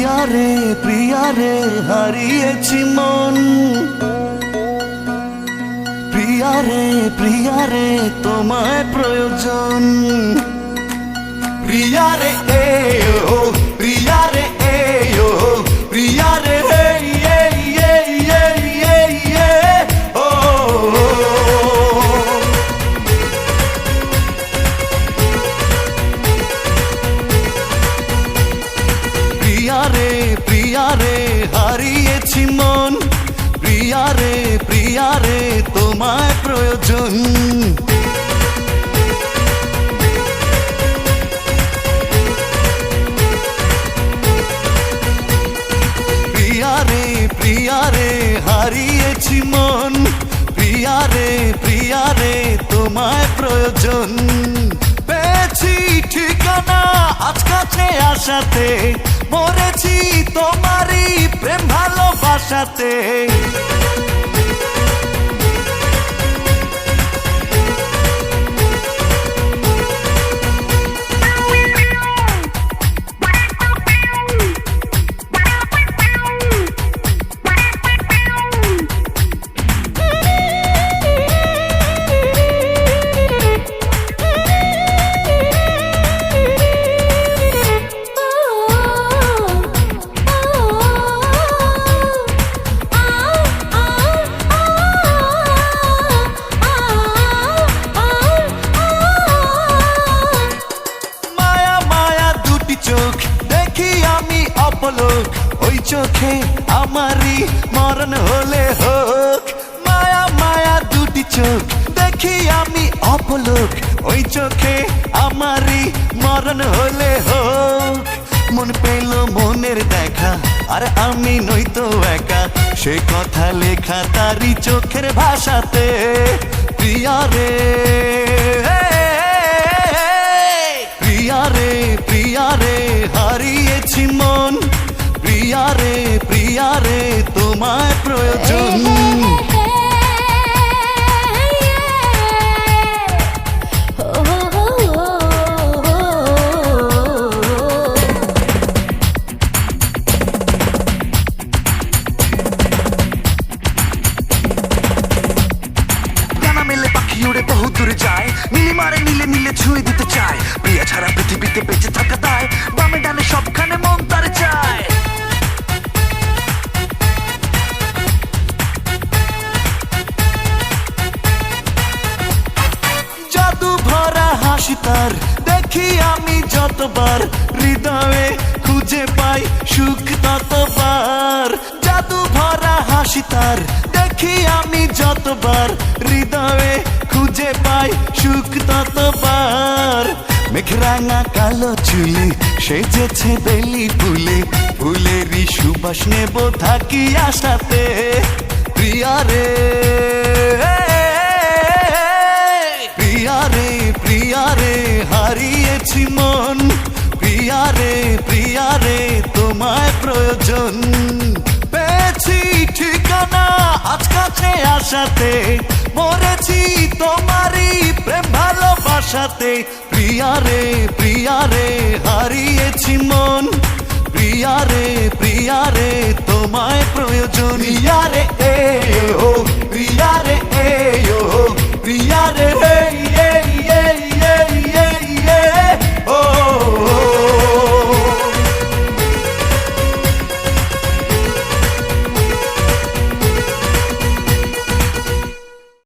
প্রিয়া রে হারিয়েছি মন। প্রিয়া রে তোমায় প্রয়োজন। প্রিয়া রে ও প্রিয়া রে ও প্রিয়া রে ও প্রিয়া রে হারিয়েছি মন। প্রিয়া রে তোমায় প্রয়োজন। প্রিয়া রে হারিয়েছি মন। প্রিয়া রে তোমায় প্রয়োজন। পেয়েছি ঠিকানা আজ কাছে আসাতে, মরেছি তোমারই প্রেম ভালোবাসাতে। চোখ দেখি আমি অপলোক, ওই চোখে আমারই মরণ হলে হোক। মায়া মায়া দুটি চোখ দেখি আমি অপলোক, ওই চোখে আমারই মরণ হলে হোক। মন পেল মনের দেখা, আর আমি নই তো একা, সে কথা লেখা তারই চোখের ভাষাতে। প্রিয়া রে হারিয়েছি মন। প্রিয়া রে তোমায় প্রয়োজন। ডানা মেলে পাখি উড়ে বহু দূরে যায়, নীলি মারে নীলে নীলে ছুঁয়ে দিতে চায়। প্রিয়া ছাড়া পৃথিবীতে বেঁচে থাকা দায়, বামে ডানে সবখানে মন তার চায়। জাদু ভরা হাসি তার দেখি আমি যতবার, হৃদয়ে খুঁজে পাই সুখ ততবার। জাদু ভরা হাসি তার দেখি আমি যতবার, হৃদয়ে খুঁজে পাই সুখ ততবার। মেঘরাঙা কালো চুলে সেজেছে বেলি ফুলে, ফুলেরই সুবাস নেব থাকি আশাতে। প্রিয়া রে হারিয়েছি মন। প্রিয়া রে তোমায় প্রয়োজন। পেয়েছি ঠিকানা আজ কাছে আসাতে, মরেছি তোমারই প্রেম ভালোবাসাতে। প্রিয়া রে হারিয়েছি মন। প্রিয়া রে তোমায় প্রয়োজন। প্রিয়া রে ও প্রিয়া রে ও প্রিয়া রে